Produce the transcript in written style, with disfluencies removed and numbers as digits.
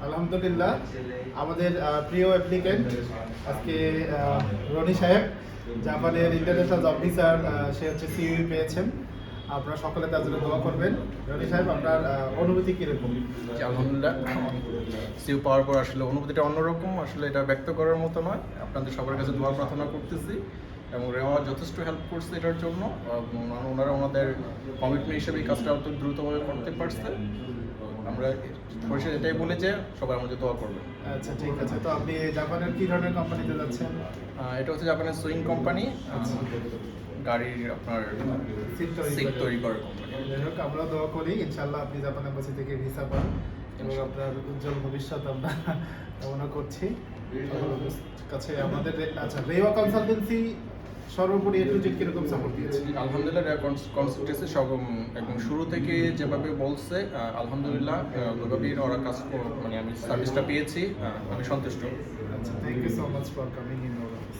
আলহামদুলিল্লাহ, আমাদের প্রিয় অ্যাপ্লিকেন্ট আজকে রনি সাহেব, জাপানের ইন্টারন্যাশনাল জব ভিসার সে হচ্ছে সিইউ পেয়েছেন। আপনারা সকলে তার জন্য দোয়া করবেন। রনি সাহেব, আপনার অনুভূতি কীরকম? জি, আলহামদুলিল্লাহ, সিউ পাওয়ার পর আসলে অনুভূতিটা অন্যরকম। আসলে এটা ব্যক্ত করার মতো নয়। আপনাদের সবার কাছে দোয়া প্রার্থনা করতেছি এবং রেওয়া যথেষ্ট হেল্প করছে এটার জন্য। ওনারা ওনাদের কমিটমেন্ট হিসেবে এই কাজটা অত দ্রুতভাবে করতে পারছে। আমরা পরিশেষে এটাই বলে যে সবাই আমাদের দোয়া করবেন। আচ্ছা, ঠিক আছে। তো আপনি জাপানের কী ধরনের কোম্পানিতে যাচ্ছেন? এটা হচ্ছে জাপানের সুইং কোম্পানি, গাড়ির আপনার সিট তৈরি করার কোম্পানি। যাই হোক, আমরা দোয়া করি ইনশাআল্লাহ আপনি জাপান এম্বাসি থেকে ভিসা পান এবং আপনার উজ্জ্বল ভবিষ্যৎ আমরা কামনা করছি। কাছে আমাদের আচ্ছা, রেওয়া কনসালটেন্সি সর্বোপরি এ টু জেড কিরকম সাপোর্ট দিয়েছে? আলহামদুলিল্লাহ, কনসালটেন্সি সব একদম শুরু থেকে যেভাবে বলছে, আলহামদুলিল্লাহ ওইভাবেই ওরা কাজ মানে আমি সার্ভিসটা পেয়েছি, আমি সন্তুষ্ট। আচ্ছা, thank you so much for coming in our office.